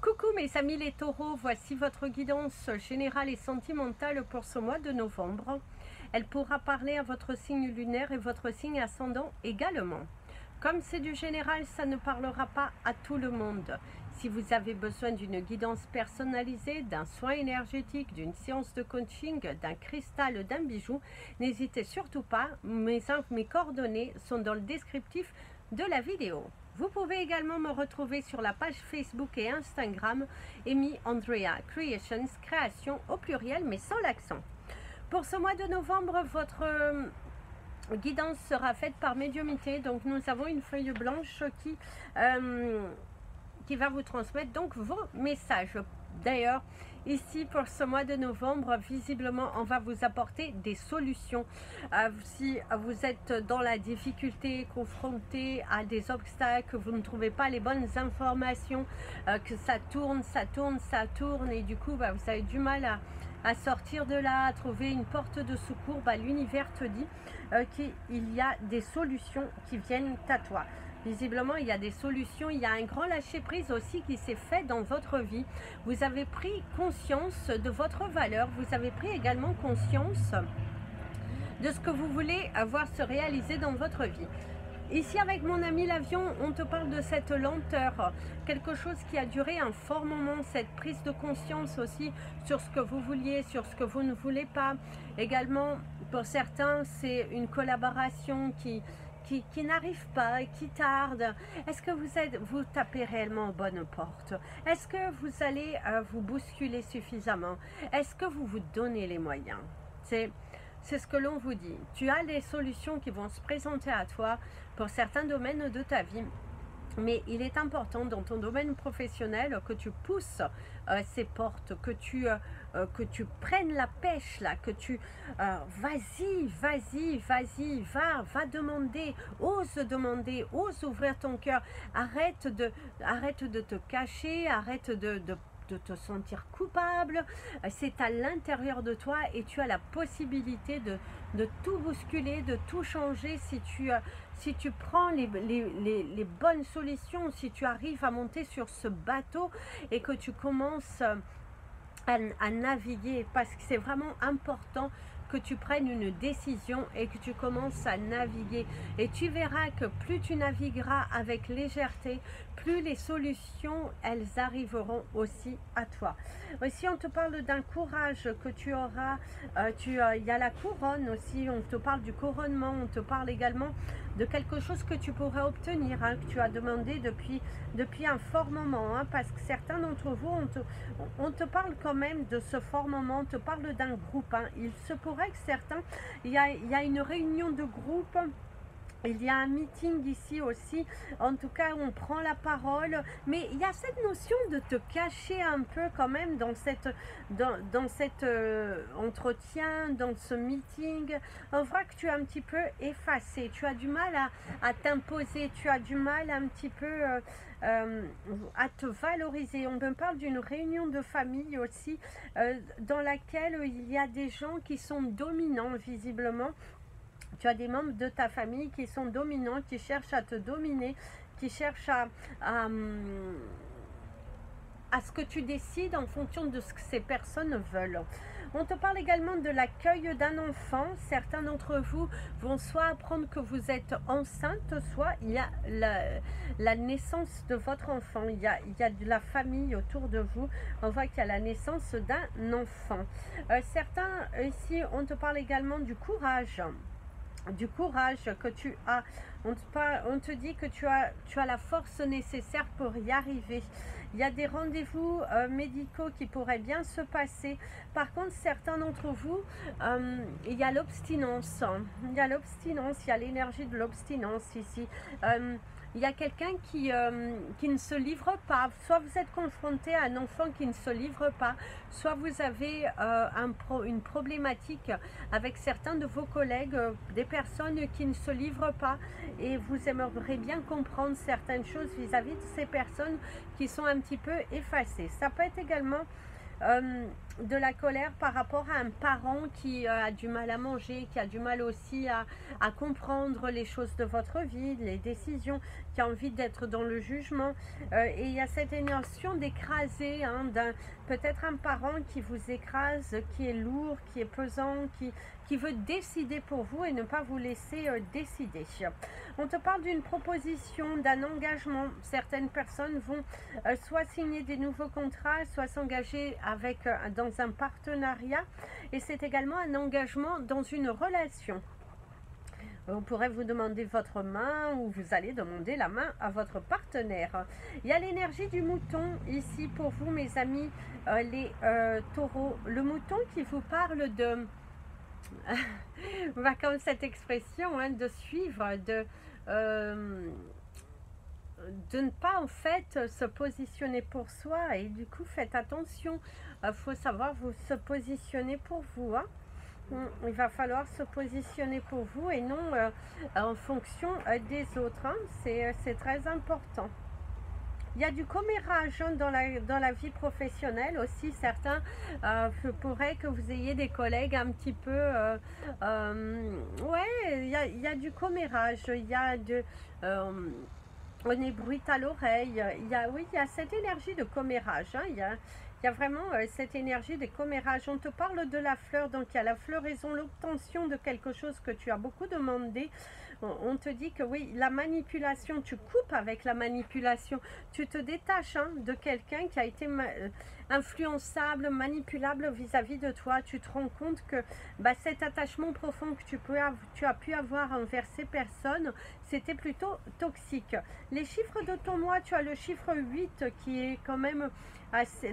Coucou mes amis les taureaux, voici votre guidance générale et sentimentale pour ce mois de novembre. Elle pourra parler à votre signe lunaire et votre signe ascendant également. Comme c'est du général, ça ne parlera pas à tout le monde. Si vous avez besoin d'une guidance personnalisée, d'un soin énergétique, d'une séance de coaching, d'un cristal, d'un bijou, n'hésitez surtout pas, mes coordonnées sont dans le descriptif de la vidéo. Vous pouvez également me retrouver sur la page Facebook et Instagram Amy Andrea Creations, création au pluriel mais sans l'accent. Pour ce mois de novembre, votre guidance sera faite par médiumnité. Donc nous avons une feuille blanche qui va vous transmettre donc vos messages. D'ailleurs, ici pour ce mois de novembre, visiblement, on va vous apporter des solutions. Si vous êtes dans la difficulté, confronté à des obstacles, que vous ne trouvez pas les bonnes informations, que ça tourne, et du coup, vous avez du mal à sortir de là, à trouver une porte de secours, l'univers te dit qu'il y a des solutions qui viennent à toi. Visiblement, il y a des solutions, il y a un grand lâcher-prise aussi qui s'est fait dans votre vie. Vous avez pris conscience de votre valeur, vous avez pris également conscience de ce que vous voulez voir se réaliser dans votre vie. Ici avec mon ami l'avion, on te parle de cette lenteur, quelque chose qui a duré un fort moment, cette prise de conscience aussi sur ce que vous vouliez, sur ce que vous ne voulez pas. Également, pour certains, c'est une collaboration qui n'arrive pas, qui tarde. Est-ce que vous tapez réellement aux bonnes portes? Est-ce que vous allez vous bousculer suffisamment? Est-ce que vous vous donnez les moyens? C'est ce que l'on vous dit. Tu as des solutions qui vont se présenter à toi pour certains domaines de ta vie. Mais il est important dans ton domaine professionnel que tu pousses ces portes, que tu prennes la pêche là, que tu vas-y, va demander, ose ouvrir ton cœur, arrête de te cacher, arrête de te sentir coupable. C'est à l'intérieur de toi et tu as la possibilité de tout bousculer, de tout changer si tu prends les bonnes solutions, si tu arrives à monter sur ce bateau et que tu commences à naviguer, parce que c'est vraiment important que tu prennes une décision et que tu commences à naviguer. Et tu verras que plus tu navigueras avec légèreté, plus les solutions, elles arriveront aussi à toi. Aussi, on te parle d'un courage que tu auras. Il y a la couronne aussi, on te parle du couronnement, on te parle également de quelque chose que tu pourrais obtenir, que tu as demandé depuis un fort moment, parce que certains d'entre vous, on te parle quand même de ce fort moment, on te parle d'un groupe. Il se pourrait que certains, il y a une réunion de groupe. Il y a un meeting ici aussi, en tout cas on prend la parole, mais il y a cette notion de te cacher un peu quand même dans cet entretien, dans ce meeting. On voit que tu es un petit peu effacé, tu as du mal à t'imposer, tu as du mal un petit peu à te valoriser. On me parle d'une réunion de famille aussi, dans laquelle il y a des gens qui sont dominants visiblement. Tu as des membres de ta famille qui sont dominants, qui cherchent à te dominer, qui cherchent à ce que tu décides en fonction de ce que ces personnes veulent. On te parle également de l'accueil d'un enfant. Certains d'entre vous vont soit apprendre que vous êtes enceinte, soit il y a la naissance de votre enfant. Il y a de la famille autour de vous. On voit qu'il y a la naissance d'un enfant. Certains, ici, on te parle également du courage. Du courage que tu as, on te dit que tu as la force nécessaire pour y arriver. Il y a des rendez-vous médicaux qui pourraient bien se passer. Par contre, certains d'entre vous, il y a l'obstinence. Il y a l'énergie de l'obstinence ici. Il y a quelqu'un qui ne se livre pas. Soit vous êtes confronté à un enfant qui ne se livre pas, soit vous avez une problématique avec certains de vos collègues, des personnes qui ne se livrent pas, et vous aimeriez bien comprendre certaines choses vis-à-vis de ces personnes qui sont un petit peu effacées. Ça peut être également de la colère par rapport à un parent qui a du mal à manger, qui a du mal aussi à comprendre les choses de votre vie, les décisions, qui a envie d'être dans le jugement. Et il y a cette émotion d'écraser, hein, peut-être un parent qui vous écrase, qui est lourd, qui est pesant, qui veut décider pour vous et ne pas vous laisser décider. On te parle d'une proposition, d'un engagement. Certaines personnes vont soit signer des nouveaux contrats, soit s'engager avec dans un partenariat. Et c'est également un engagement dans une relation. On pourrait vous demander votre main ou vous allez demander la main à votre partenaire. Il y a l'énergie du mouton ici pour vous, mes amis, les taureaux. Le mouton qui vous parle de... On va comme cette expression, hein, de suivre, de ne pas en fait se positionner pour soi. Et du coup, faites attention. Il faut savoir vous se positionner pour vous, hein. Il va falloir se positionner pour vous et non en fonction des autres, hein. C'est très important. Il y a du commérage, hein, dans la vie professionnelle aussi. Certains pourraient que vous ayez des collègues un petit peu... ouais, il y a du commérage, il y a de... on est bruit à l'oreille. Oui, il y a cette énergie de commérage, hein. Il y a vraiment cette énergie des commérages. On te parle de la fleur, donc il y a la floraison, l'obtention de quelque chose que tu as beaucoup demandé. On te dit que oui, la manipulation, tu coupes avec la manipulation. Tu te détaches, hein, de quelqu'un qui a été influençable, manipulable vis-à-vis de toi. Tu te rends compte que cet attachement profond que tu as pu avoir envers ces personnes, c'était plutôt toxique. Les chiffres de ton mois, tu as le chiffre 8 qui est quand même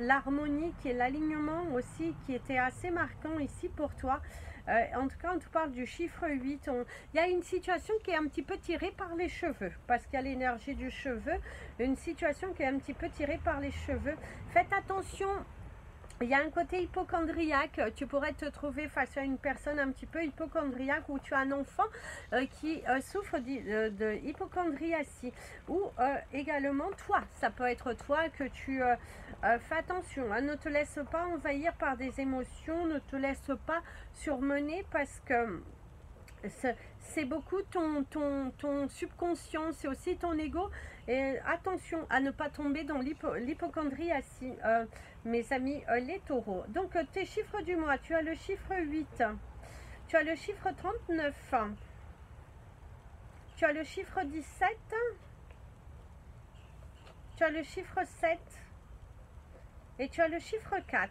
l'harmonie, qui est l'alignement aussi, qui était assez marquant ici pour toi. En tout cas, on te parle du chiffre 8. Il y a une situation qui est un petit peu tirée par les cheveux, parce qu'il y a l'énergie du cheveu, une situation qui est un petit peu tirée par les cheveux. Faites attention. Il y a un côté hypochondriaque. Tu pourrais te trouver face à une personne un petit peu hypochondriaque, ou tu as un enfant qui souffre de hypochondriacie. Ou également toi, ça peut être toi que tu fais attention, hein, ne te laisse pas envahir par des émotions, ne te laisse pas surmener, parce que c'est beaucoup ton subconscient, c'est aussi ton ego. Et attention à ne pas tomber dans l'hypochondriacie, mes amis les taureaux. Donc tes chiffres du mois, tu as le chiffre 8, tu as le chiffre 39, tu as le chiffre 17, tu as le chiffre 7 et tu as le chiffre 4.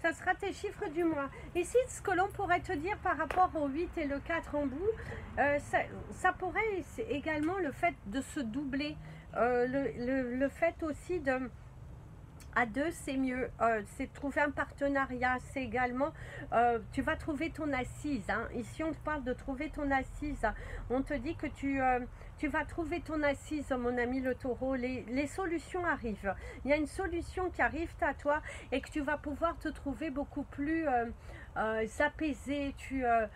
Ça sera tes chiffres du mois. Ici, ce que l'on pourrait te dire par rapport au 8 et le 4 en bout, ça pourrait également le fait de se doubler, le fait aussi de... À deux, c'est mieux. C'est de trouver un partenariat. C'est également, tu vas trouver ton assise, hein. Ici, on te parle de trouver ton assise. On te dit que tu vas trouver ton assise, mon ami le taureau. Les solutions arrivent. Il y a une solution qui arrive à toi et que tu vas pouvoir te trouver beaucoup plus apaisé. Tu as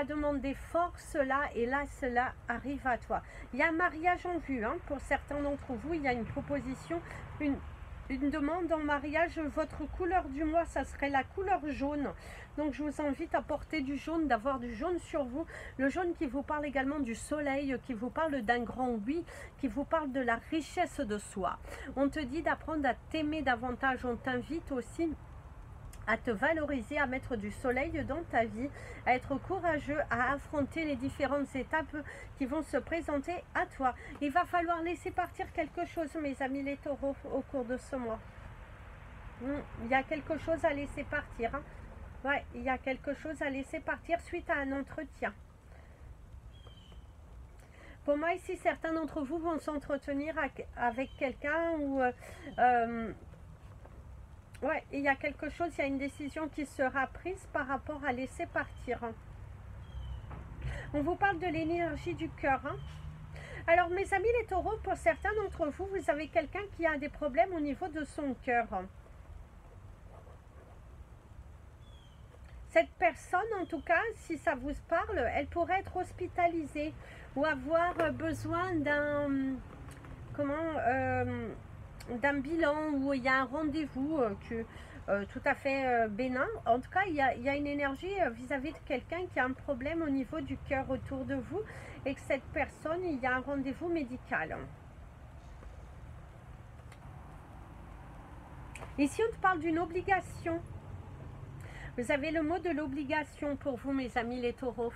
demandé fort cela et là, cela arrive à toi. Il y a un mariage en vue, hein. Pour certains d'entre vous, il y a une proposition, une demande en mariage. Votre couleur du mois, ça serait la couleur jaune. Donc je vous invite à porter du jaune, d'avoir du jaune sur vous. Le jaune qui vous parle également du soleil, qui vous parle d'un grand oui, qui vous parle de la richesse de soi. On te dit d'apprendre à t'aimer davantage. On t'invite aussi à te valoriser, à mettre du soleil dans ta vie, à être courageux, à affronter les différentes étapes qui vont se présenter à toi. Il va falloir laisser partir quelque chose, mes amis les taureaux, au cours de ce mois. Il y a quelque chose à laisser partir, hein. Ouais, il y a quelque chose à laisser partir suite à un entretien. Pour moi, ici, certains d'entre vous vont s'entretenir avec quelqu'un ou... ouais, il y a quelque chose, il y a une décision qui sera prise par rapport à laisser partir. On vous parle de l'énergie du cœur, hein. Alors, mes amis les taureaux, pour certains d'entre vous, vous avez quelqu'un qui a des problèmes au niveau de son cœur. Cette personne, en tout cas, si ça vous parle, elle pourrait être hospitalisée ou avoir besoin d'un... comment d'un bilan où il y a un rendez-vous tout à fait bénin. En tout cas, il y a une énergie vis-à-vis de quelqu'un qui a un problème au niveau du cœur autour de vous et que cette personne, il y a un rendez-vous médical. Ici, on te parle d'une obligation. Vous avez le mot de l'obligation pour vous, mes amis les taureaux.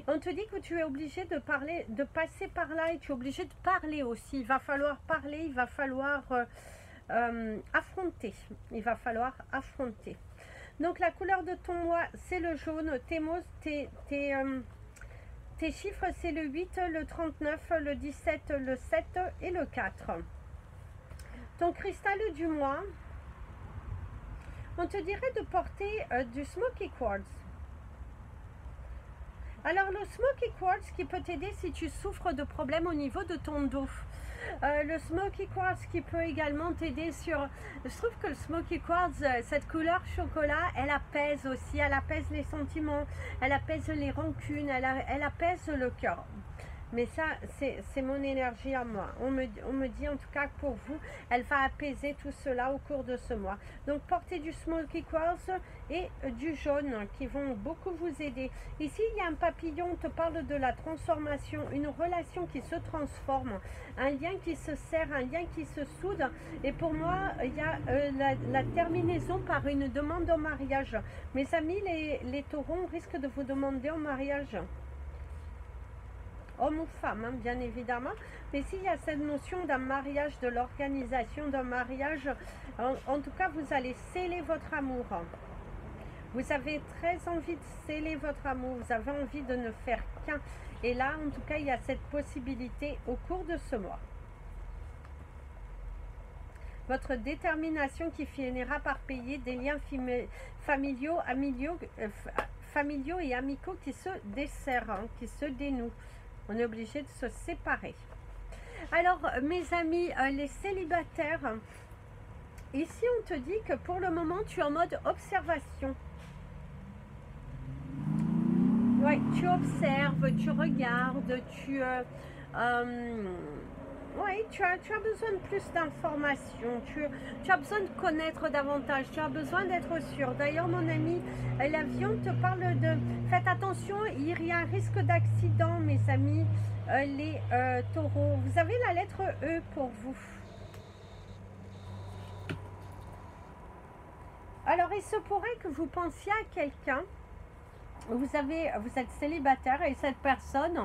On te dit que tu es obligé de parler, de passer par là et tu es obligé de parler aussi. Il va falloir parler, il va falloir affronter. Il va falloir affronter. Donc la couleur de ton mois, c'est le jaune. Tes mots, tes chiffres, c'est le 8, le 39, le 17, le 7 et le 4. Ton cristal du mois, on te dirait de porter du smoky quartz. Alors le smoky quartz qui peut t'aider si tu souffres de problèmes au niveau de ton dos. Le smoky quartz qui peut également t'aider sur... Je trouve que le smoky quartz, cette couleur chocolat, elle apaise aussi, elle apaise les sentiments, elle apaise les rancunes, elle apaise le cœur. Mais ça, c'est mon énergie à moi. On me dit en tout cas que pour vous, elle va apaiser tout cela au cours de ce mois. Donc, portez du smoky quartz et du jaune qui vont beaucoup vous aider. Ici, il y a un papillon, on te parle de la transformation, une relation qui se transforme, un lien qui se serre, un lien qui se soude. Et pour moi, il y a la terminaison par une demande en mariage. Mes amis, les taureaux, on risque de vous demander en mariage. Homme ou femme, hein, bien évidemment. Mais s'il y a cette notion d'un mariage, de l'organisation d'un mariage, en tout cas, vous allez sceller votre amour. Vous avez très envie de sceller votre amour. Vous avez envie de ne faire qu'un. Et là, en tout cas, il y a cette possibilité au cours de ce mois. Votre détermination qui finira par payer des liens familiaux, familiaux et amicaux qui se desserrent, hein, qui se dénouent. On est obligé de se séparer. Alors, mes amis, les célibataires, ici, on te dit que pour le moment, tu es en mode observation. Ouais, tu observes, tu regardes, tu as besoin de plus d'informations, tu as besoin de connaître davantage, tu as besoin d'être sûr. D'ailleurs, mon ami, l'avion te parle de... Faites attention, il y a un risque d'accident, mes amis, les taureaux. Vous avez la lettre E pour vous. Alors, il se pourrait que vous pensiez à quelqu'un. Vous êtes célibataire et cette personne,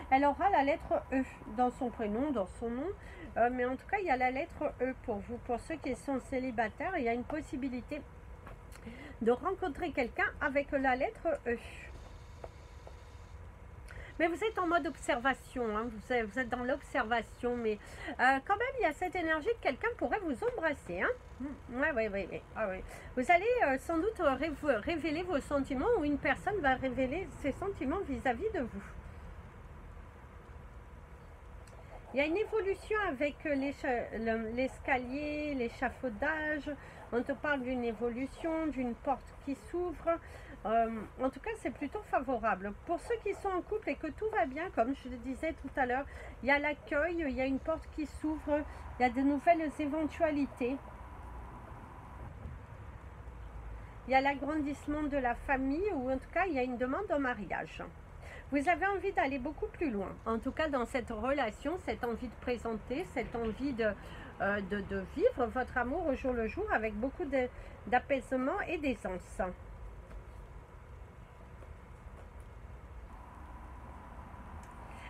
elle aura la lettre E dans son prénom, dans son nom. Mais en tout cas, il y a la lettre E pour vous. Pour ceux qui sont célibataires, il y a une possibilité de rencontrer quelqu'un avec la lettre E. Mais vous êtes en mode observation, hein, vous êtes dans l'observation, mais quand même, il y a cette énergie que quelqu'un pourrait vous embrasser. Hein. Oui. Ah, oui. Vous allez sans doute révéler vos sentiments ou une personne va révéler ses sentiments vis-à-vis de vous. Il y a une évolution avec l'escalier, l'échafaudage. On te parle d'une évolution, d'une porte qui s'ouvre. En tout cas, c'est plutôt favorable. Pour ceux qui sont en couple et que tout va bien, comme je le disais tout à l'heure, il y a l'accueil, il y a une porte qui s'ouvre, il y a de nouvelles éventualités. Il y a l'agrandissement de la famille ou en tout cas, il y a une demande en mariage. Vous avez envie d'aller beaucoup plus loin. En tout cas, dans cette relation, cette envie de présenter, cette envie de vivre votre amour au jour le jour avec beaucoup d'apaisement et d'aisance.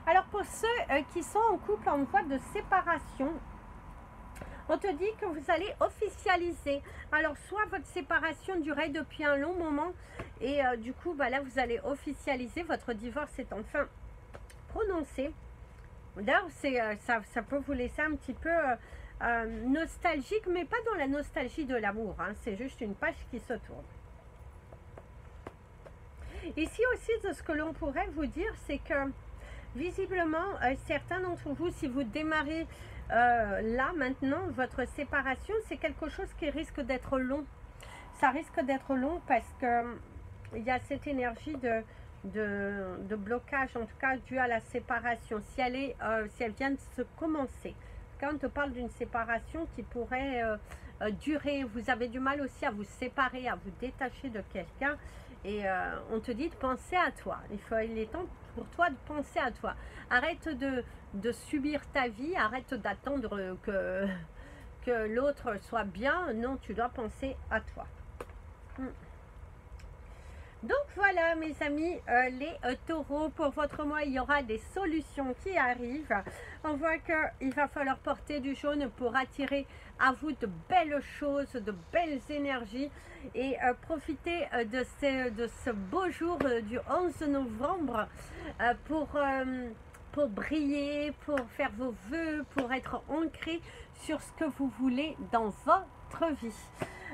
Alors pour ceux qui sont en couple en voie de séparation, on te dit que vous allez officialiser. Alors soit votre séparation durait depuis un long moment et du coup bah là vous allez officialiser, votre divorce est enfin prononcé. D'ailleurs ça peut vous laisser un petit peu nostalgique, mais pas dans la nostalgie de l'amour, hein, c'est juste une page qui se tourne. Ici aussi, de ce que l'on pourrait vous dire, c'est que visiblement, certains d'entre vous, si vous démarrez là, maintenant, votre séparation, c'est quelque chose qui risque d'être long. Ça risque d'être long parce que il y a cette énergie de blocage, en tout cas, due à la séparation. Si elle vient de se commencer, quelqu'un, on te parle d'une séparation qui pourrait durer. Vous avez du mal aussi à vous séparer, à vous détacher de quelqu'un. Et on te dit de penser à toi. Il est temps pour toi de penser à toi. Arrête de subir ta vie, arrête d'attendre que l'autre soit bien. Non, tu dois penser à toi. Donc voilà mes amis, les taureaux, pour votre mois, il y aura des solutions qui arrivent. On voit qu'il va falloir porter du jaune pour attirer à vous de belles choses, de belles énergies et profiter de ce beau jour du 11 novembre pour briller, pour faire vos vœux, pour être ancré sur ce que vous voulez dans votre vie.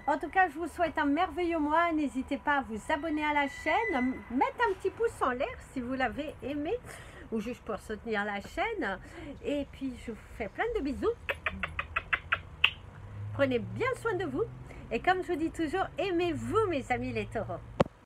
En tout cas, je vous souhaite un merveilleux mois. N'hésitez pas à vous abonner à la chaîne, mettre un petit pouce en l'air si vous l'avez aimé, ou juste pour soutenir la chaîne. Et puis, je vous fais plein de bisous. Prenez bien soin de vous. Et comme je vous dis toujours, aimez-vous mes amis les taureaux.